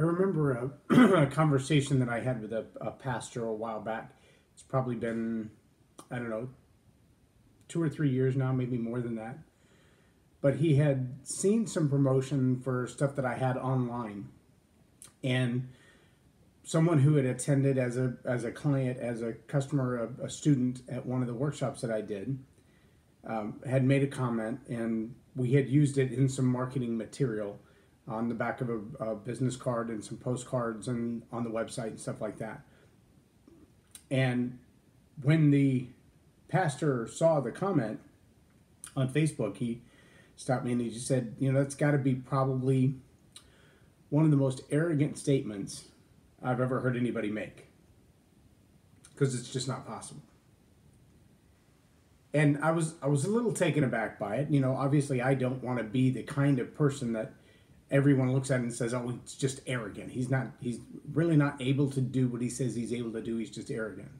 remember a conversation that I had with a pastor a while back. It's probably been, I don't know, 2 or 3 years now, maybe more than that. But he had seen some promotion for stuff that I had online. And someone who had attended as a client, as a customer, a student at one of the workshops that I did, had made a comment, and we had used it in some marketing material on the back of a business card and some postcards and on the website and stuff like that. And when the pastor saw the comment on Facebook, he stopped me and he just said, that's got to be probably one of the most arrogant statements I've ever heard anybody make, because it's just not possible. And I was a little taken aback by it. Obviously I don't want to be the kind of person that everyone looks at and says, oh, he's just arrogant. He's really not able to do what he says he's able to do. He's just arrogant.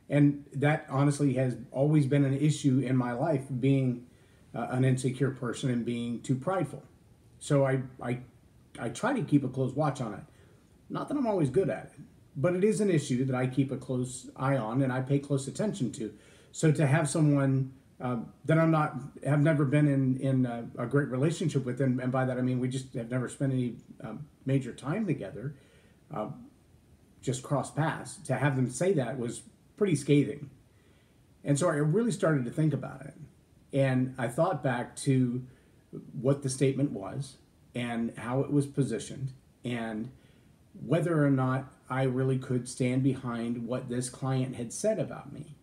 And that honestly has always been an issue in my life, being an insecure person and being too prideful. So I try to keep a close watch on it. Not that I'm always good at it, but it is an issue that I keep a close eye on and I pay close attention to. So to have someone that have never been in a great relationship with, and by that I mean we just have never spent any major time together, just cross paths, to have them say that was pretty scathing. And so I really started to think about it. And I thought back to what the statement was and how it was positioned and whether or not I really could stand behind what this client had said about me.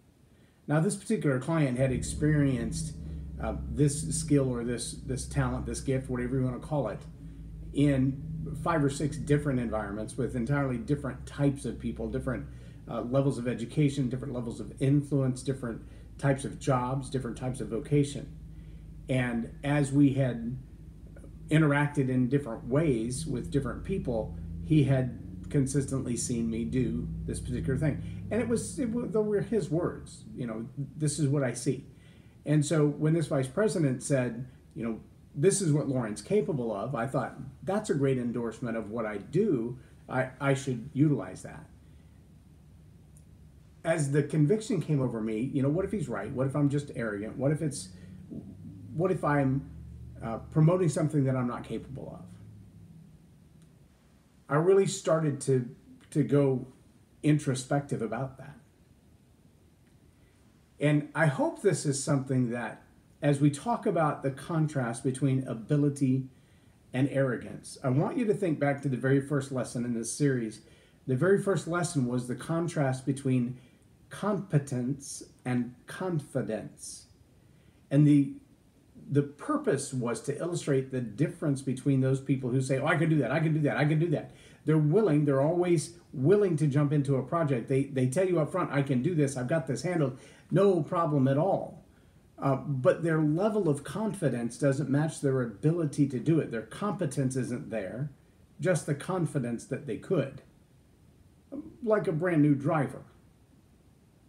Now, this particular client had experienced this skill or this talent, this gift, whatever you want to call it, in 5 or 6 different environments with entirely different types of people, different levels of education, different levels of influence, different types of jobs, different types of vocation. And as we had interacted in different ways with different people, he had consistently seen me do this particular thing. And they were his words, this is what I see. And so when this vice president said, this is what Loren's capable of, I thought, that's a great endorsement of what I do. I should utilize that. As the conviction came over me, what if he's right? What if I'm just arrogant? What if I'm promoting something that I'm not capable of? I really started to go introspective about that. And I hope this is something that, as we talk about the contrast between ability and arrogance, I want you to think back to the very first lesson in this series. The very first lesson was the contrast between competence and confidence. And the purpose was to illustrate the difference between those people who say, oh, I can do that, I can do that, I can do that. They're always willing to jump into a project. They tell you up front, I can do this, I've got this handled, no problem at all. But their level of confidence doesn't match their ability to do it. Their competence isn't there, just the confidence that they could. Like a brand new driver.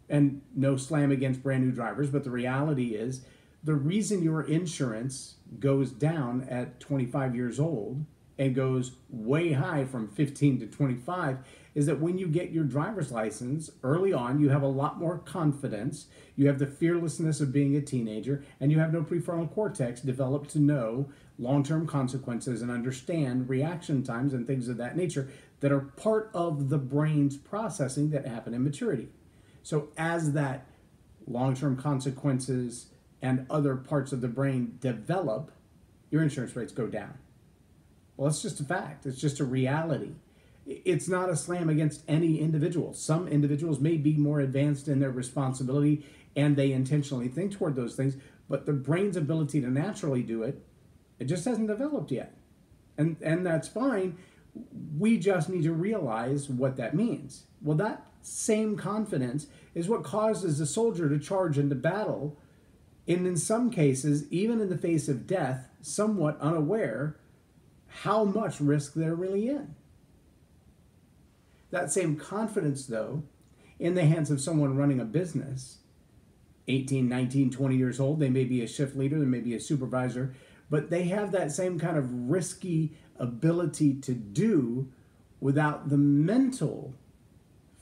And no slam against brand new drivers, but the reality is, the reason your insurance goes down at 25 years old and goes way high from 15 to 25 is that when you get your driver's license early on, you have a lot more confidence, you have the fearlessness of being a teenager, and you have no prefrontal cortex developed to know long-term consequences and understand reaction times and things of that nature that are part of the brain's processing that happen in maturity. So as that long-term consequences and other parts of the brain develop, your insurance rates go down. Well, it's just a fact. It's just a reality. It's not a slam against any individual. Some individuals may be more advanced in their responsibility and they intentionally think toward those things, but the brain's ability to naturally do it, it just hasn't developed yet. And that's fine. We just need to realize what that means. Well, that same confidence is what causes a soldier to charge into battle, and in some cases, even in the face of death, somewhat unaware how much risk they're really in. That same confidence, though, in the hands of someone running a business, 18, 19, 20 years old, they may be a shift leader, they may be a supervisor, but they have that same kind of risky ability to do without the mental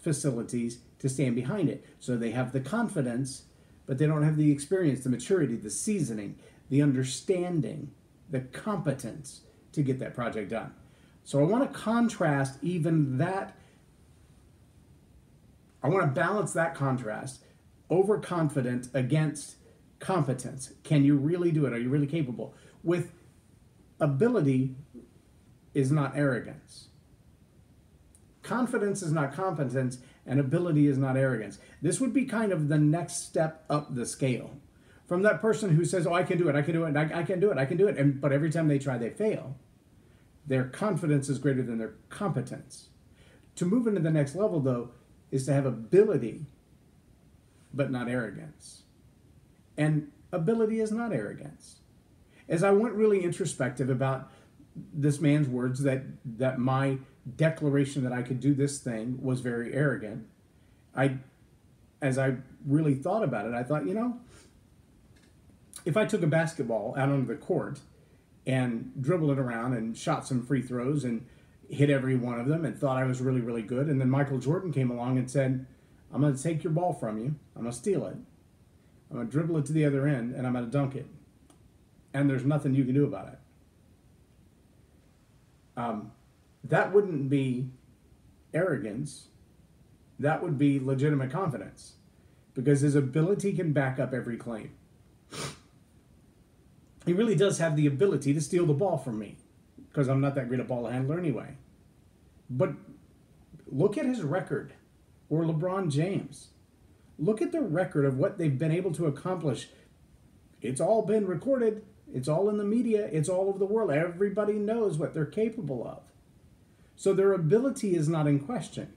facilities to stand behind it. So they have the confidence, but they don't have the experience, the maturity, the seasoning, the understanding, the competence to get that project done. So I want to contrast even that. I want to balance that contrast, overconfident against competence. Can you really do it? Are you really capable? With ability is not arrogance. Confidence is not competence, and ability is not arrogance. This would be kind of the next step up the scale. From that person who says, oh, I can do it, I can do it, I can do it, I can do it, but every time they try, they fail. Their confidence is greater than their competence. To move into the next level, though, is to have ability, but not arrogance. And ability is not arrogance. As I went really introspective about this man's words, that my declaration that I could do this thing was very arrogant, as I really thought about it, I thought, if I took a basketball out onto the court and dribbled it around and shot some free throws and hit every one of them and thought I was really, really good, and then Michael Jordan came along and said, I'm going to take your ball from you, I'm going to steal it, I'm going to dribble it to the other end, and I'm going to dunk it, and there's nothing you can do about it. That wouldn't be arrogance. That would be legitimate confidence, because his ability can back up every claim. He really does have the ability to steal the ball from me, because I'm not that great a ball handler anyway. But look at his record, or LeBron James. Look at the record of what they've been able to accomplish. It's all been recorded. It's all in the media. It's all over the world. Everybody knows what they're capable of. So their ability is not in question.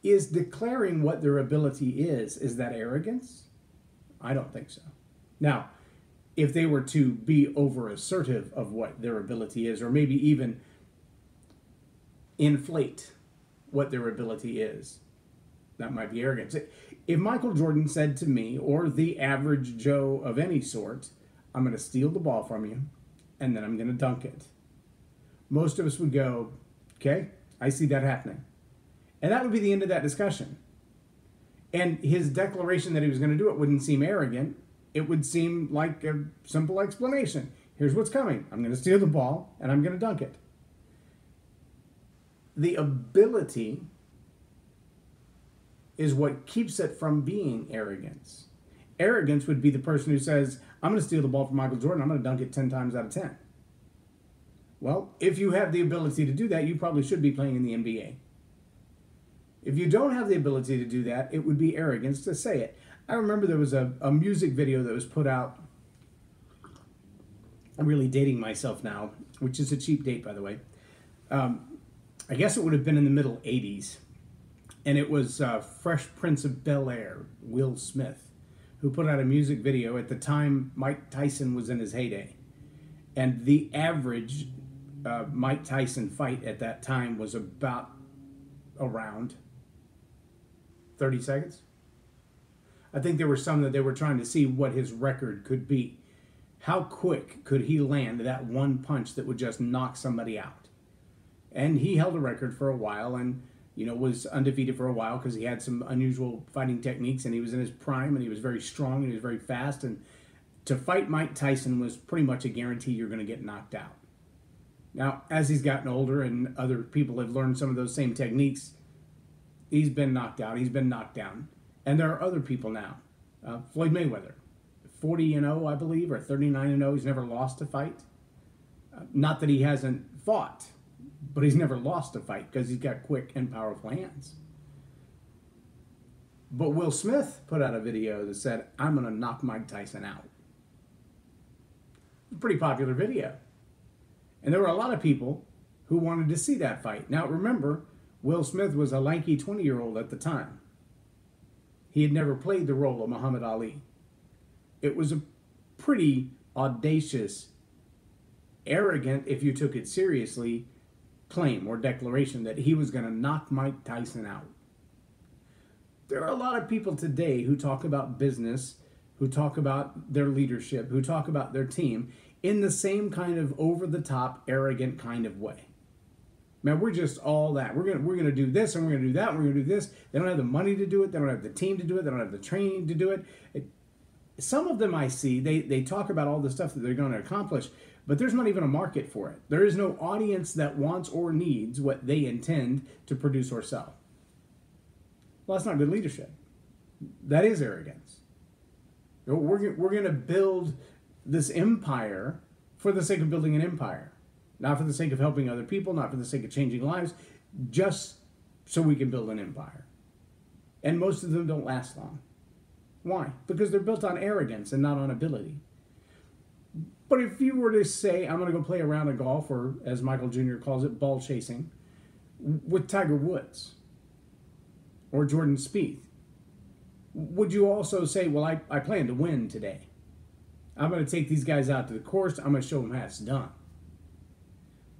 Is declaring what their ability is that arrogance? I don't think so. Now, if they were to be over assertive of what their ability is, or maybe even inflate what their ability is, that might be arrogance. If Michael Jordan said to me, or the average Joe of any sort, I'm going to steal the ball from you, and then I'm going to dunk it, most of us would go, okay, I see that happening. And that would be the end of that discussion. And his declaration that he was going to do it wouldn't seem arrogant. It would seem like a simple explanation. Here's what's coming. I'm going to steal the ball, and I'm going to dunk it. The ability is what keeps it from being arrogance. Arrogance would be the person who says, I'm going to steal the ball from Michael Jordan, I'm going to dunk it 10 times out of 10. Well, if you have the ability to do that, you probably should be playing in the NBA. If you don't have the ability to do that, it would be arrogance to say it. I remember there was a music video that was put out. I'm really dating myself now, which is a cheap date, by the way. I guess it would have been in the middle 80s. And it was Fresh Prince of Bel-Air, Will Smith, who put out a music video. At the time, Mike Tyson was in his heyday. And the average Mike Tyson fight at that time was about around 30 seconds. I think there were some that they were trying to see what his record could be. How quick could he land that one punch that would just knock somebody out? And he held a record for a while and, was undefeated for a while because he had some unusual fighting techniques and he was in his prime and he was very strong and he was very fast. And to fight Mike Tyson was pretty much a guarantee you're going to get knocked out. Now, as he's gotten older and other people have learned some of those same techniques, he's been knocked out, he's been knocked down. And there are other people now. Floyd Mayweather, 40-0, I believe, or 39-0. He's never lost a fight. Not that he hasn't fought, but he's never lost a fight because he's got quick and powerful hands. But Will Smith put out a video that said, I'm going to knock Mike Tyson out. A pretty popular video. And there were a lot of people who wanted to see that fight. Now, remember, Will Smith was a lanky 20-year-old at the time. He had never played the role of Muhammad Ali. It was a pretty audacious, arrogant, if you took it seriously, claim or declaration that he was going to knock Mike Tyson out. There are a lot of people today who talk about business, who talk about their leadership, who talk about their team in the same kind of over-the-top, arrogant kind of way. Man, we're just all that. We're gonna do this and we're gonna do that. And we're gonna do this. They don't have the money to do it. They don't have the team to do it. They don't have the training to do it. Some of them I see, they talk about all the stuff that they're going to accomplish, but there's not even a market for it. There is no audience that wants or needs what they intend to produce or sell. Well, that's not good leadership. That is arrogance. We're going to build this empire for the sake of building an empire, not for the sake of helping other people, not for the sake of changing lives, just so we can build an empire. And most of them don't last long. Why? Because they're built on arrogance and not on ability. But if you were to say, I'm going to go play a round of golf, or as Michael Jr. calls it, ball chasing, with Tiger Woods or Jordan Spieth, would you also say, well, I plan to win today. I'm going to take these guys out to the course. I'm going to show them how it's done.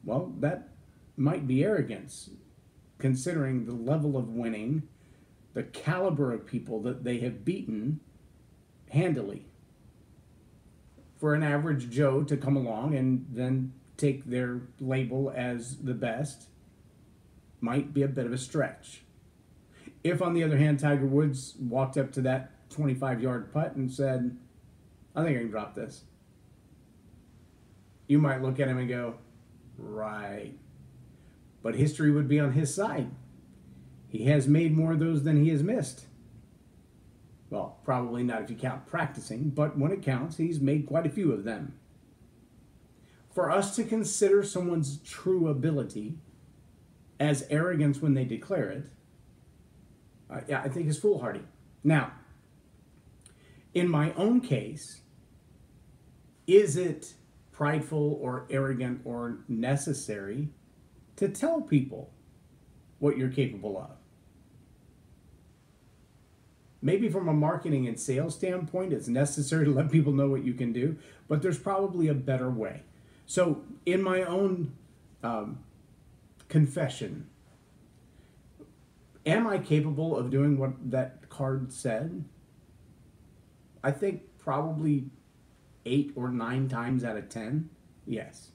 Well, that might be arrogance, considering the level of winning, the caliber of people that they have beaten handily. For an average Joe to come along and then take their label as the best might be a bit of a stretch. If, on the other hand, Tiger Woods walked up to that 25-yard putt and said, I think I can drop this, you might look at him and go, right. But history would be on his side. He has made more of those than he has missed. Well, probably not if you count practicing, but when it counts, he's made quite a few of them. For us to consider someone's true ability as arrogance when they declare it, I think is foolhardy. Now, in my own case, is it prideful or arrogant or necessary to tell people what you're capable of? Maybe from a marketing and sales standpoint, it's necessary to let people know what you can do, but there's probably a better way. So in my own confession, am I capable of doing what that card said? I think probably 8 or 9 times out of 10, yes.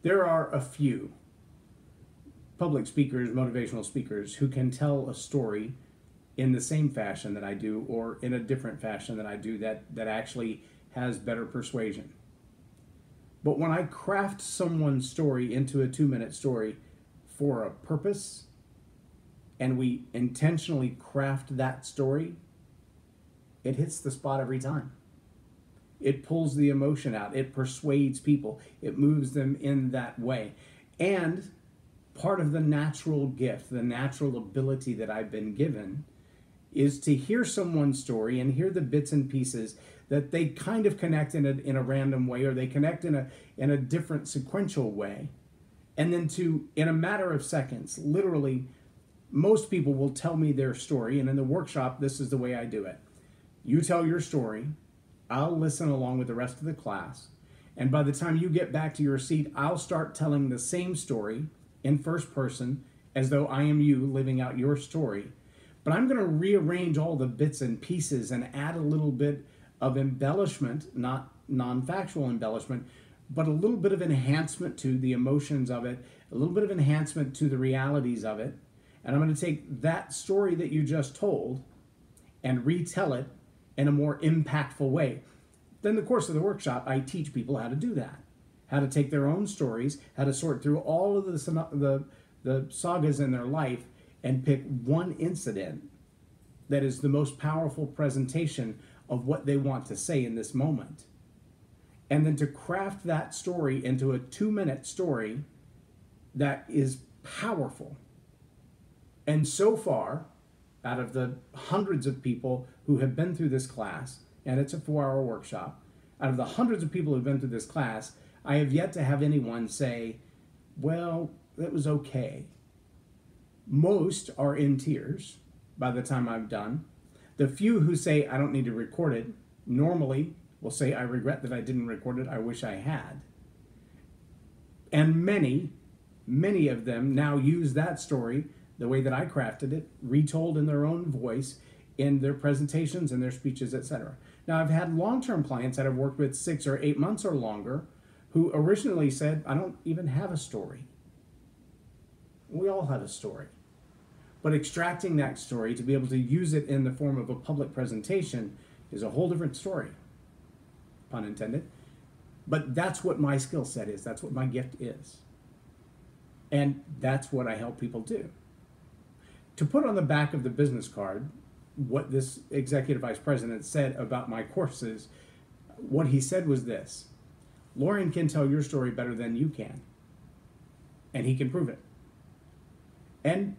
There are a few public speakers, motivational speakers, who can tell a story in the same fashion that I do, or in a different fashion that I do, that actually has better persuasion. But when I craft someone's story into a 2-minute story for a purpose, and we intentionally craft that story, it hits the spot every time. It pulls the emotion out. It persuades people. It moves them in that way. And part of the natural gift, the natural ability that I've been given, is to hear someone's story and hear the bits and pieces that they kind of connect in a random way, or they connect in a different sequential way. And then to, in a matter of seconds, literally, most people will tell me their story, and in the workshop, this is the way I do it. You tell your story, I'll listen along with the rest of the class, and by the time you get back to your seat, I'll start telling the same story in first person as though I am you living out your story. But I'm going to rearrange all the bits and pieces and add a little bit of embellishment, not non-factual embellishment, but a little bit of enhancement to the emotions of it, a little bit of enhancement to the realities of it. And I'm going to take that story that you just told and retell it in a more impactful way. Then in the course of the workshop, I teach people how to do that, how to take their own stories, how to sort through all of the sagas in their life and pick one incident that is the most powerful presentation of what they want to say in this moment. And then to craft that story into a 2-minute story that is powerful. And so far, out of the hundreds of people who have been through this class, and it's a 4-hour workshop, out of the hundreds of people who have been through this class, I have yet to have anyone say, well, that was okay. Most are in tears by the time I'm done. The few who say, I don't need to record it, normally will say, I regret that I didn't record it, I wish I had. And many of them now use that story the way that I crafted it, retold in their own voice, in their presentations and their speeches, etc. Now, I've had long-term clients that I've worked with 6 or 8 months or longer who originally said, I don't even have a story. We all have a story. But extracting that story to be able to use it in the form of a public presentation is a whole different story. Pun intended. But that's what my skill set is. That's what my gift is. And that's what I help people do. To put on the back of the business card what this executive vice president said about my courses, what he said was this: Loren can tell your story better than you can. And he can prove it. And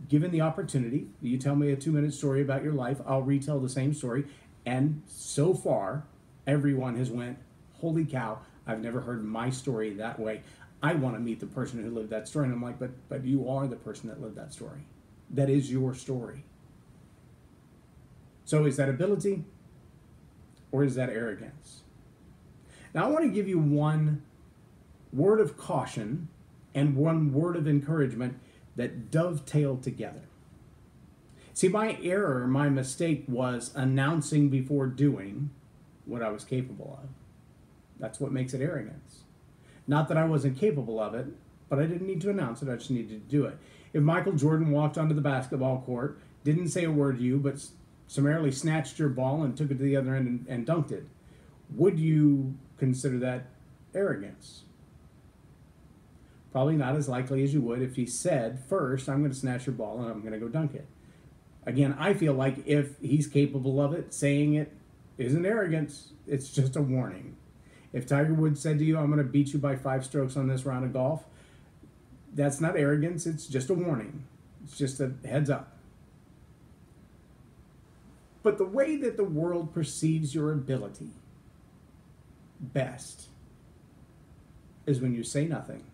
given the opportunity, you tell me a 2-minute story about your life, I'll retell the same story. And so far, everyone has went, holy cow, I've never heard my story that way. I want to meet the person who lived that story. And I'm like, but you are the person that lived that story. That is your story. So is that ability or is that arrogance? Now I want to give you one word of caution and one word of encouragement that dovetail together. See, my error, my mistake was announcing before doing what I was capable of. That's what makes it arrogance. Not that I wasn't capable of it, but I didn't need to announce it, I just needed to do it. If Michael Jordan walked onto the basketball court, didn't say a word to you, but summarily snatched your ball and took it to the other end and dunked it, would you consider that arrogance? Probably not as likely as you would if he said, first, I'm going to snatch your ball and I'm going to go dunk it. Again, I feel like if he's capable of it, saying it isn't arrogance, it's just a warning. If Tiger Woods said to you, I'm going to beat you by 5 strokes on this round of golf, that's not arrogance, it's just a warning. It's just a heads up. But the way that the world perceives your ability best is when you say nothing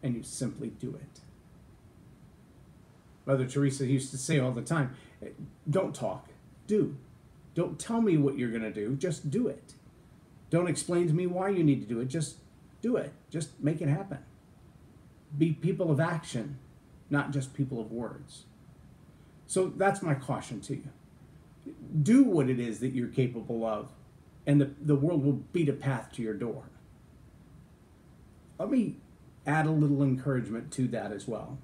and you simply do it. Mother Teresa used to say all the time, don't talk, do. Don't tell me what you're going to do, just do it. Don't explain to me why you need to do it, just do it. Just make it happen. Be people of action, not just people of words. So that's my caution to you. Do what it is that you're capable of, and the world will beat a path to your door. Let me add a little encouragement to that as well.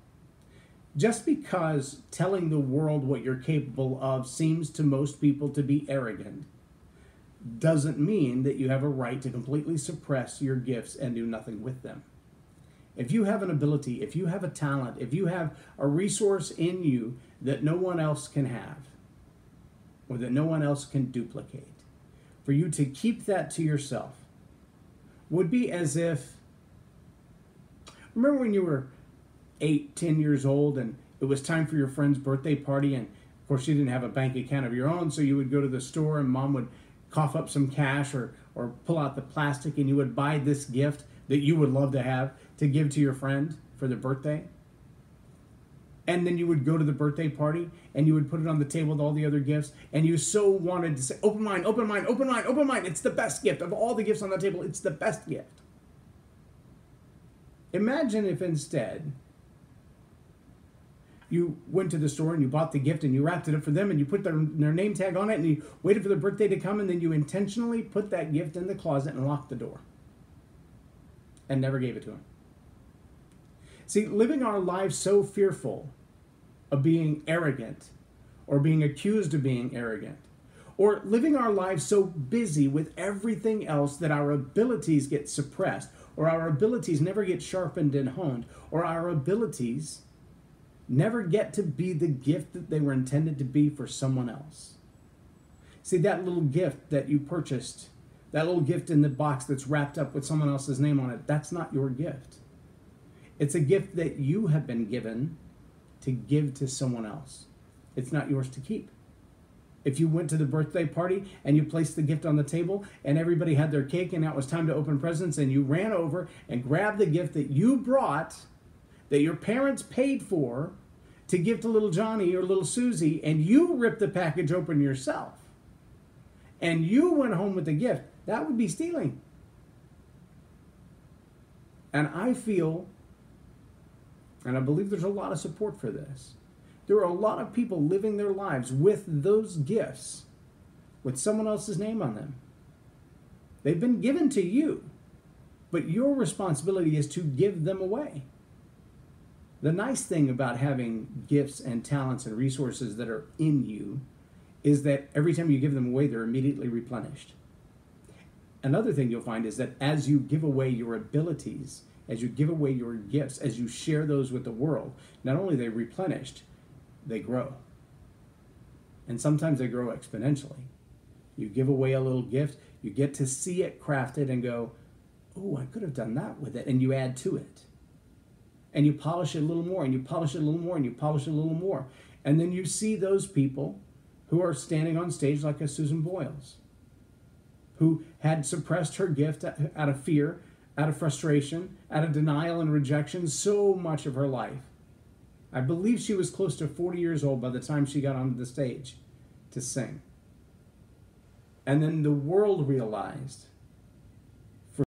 Just because telling the world what you're capable of seems to most people to be arrogant doesn't mean that you have a right to completely suppress your gifts and do nothing with them. If you have an ability, if you have a talent, if you have a resource in you that no one else can have, or that no one else can duplicate, for you to keep that to yourself would be as if, remember when you were 8, 10 years old and it was time for your friend's birthday party, and of course you didn't have a bank account of your own, so you would go to the store and mom would cough up some cash or pull out the plastic and you would buy this gift that you would love to have to give to your friend for their birthday. And then you would go to the birthday party and you would put it on the table with all the other gifts, and you so wanted to say, open mine, open mine, open mine, open mine. It's the best gift of all the gifts on the table. It's the best gift. Imagine if instead you went to the store and you bought the gift and you wrapped it up for them and you put their name tag on it and you waited for their birthday to come, and then you intentionally put that gift in the closet and locked the door and never gave it to them. See, living our lives so fearful of being arrogant or being accused of being arrogant, or living our lives so busy with everything else that our abilities get suppressed, or our abilities never get sharpened and honed, or our abilities never get to be the gift that they were intended to be for someone else. See, that little gift that you purchased, that little gift in the box that's wrapped up with someone else's name on it, that's not your gift. It's a gift that you have been given to give to someone else. It's not yours to keep. If you went to the birthday party and you placed the gift on the table and everybody had their cake and now it was time to open presents, and you ran over and grabbed the gift that you brought, that your parents paid for, to give to little Johnny or little Susie, and you ripped the package open yourself, and you went home with the gift, that would be stealing. And I feel, and I believe there's a lot of support for this, there are a lot of people living their lives with those gifts with someone else's name on them. They've been given to you, but your responsibility is to give them away. The nice thing about having gifts and talents and resources that are in you is that every time you give them away, they're immediately replenished. Another thing you'll find is that as you give away your abilities, as you give away your gifts, as you share those with the world, not only are they replenished, they grow. And sometimes they grow exponentially. You give away a little gift, you get to see it crafted and go, oh, I could have done that with it. And you add to it. And you polish it a little more, and you polish it a little more, and you polish it a little more. And then you see those people who are standing on stage like a Susan Boyles, who had suppressed her gift out of fear, out of frustration, out of denial and rejection so much of her life. I believe she was close to 40 years old by the time she got onto the stage to sing. And then the world realized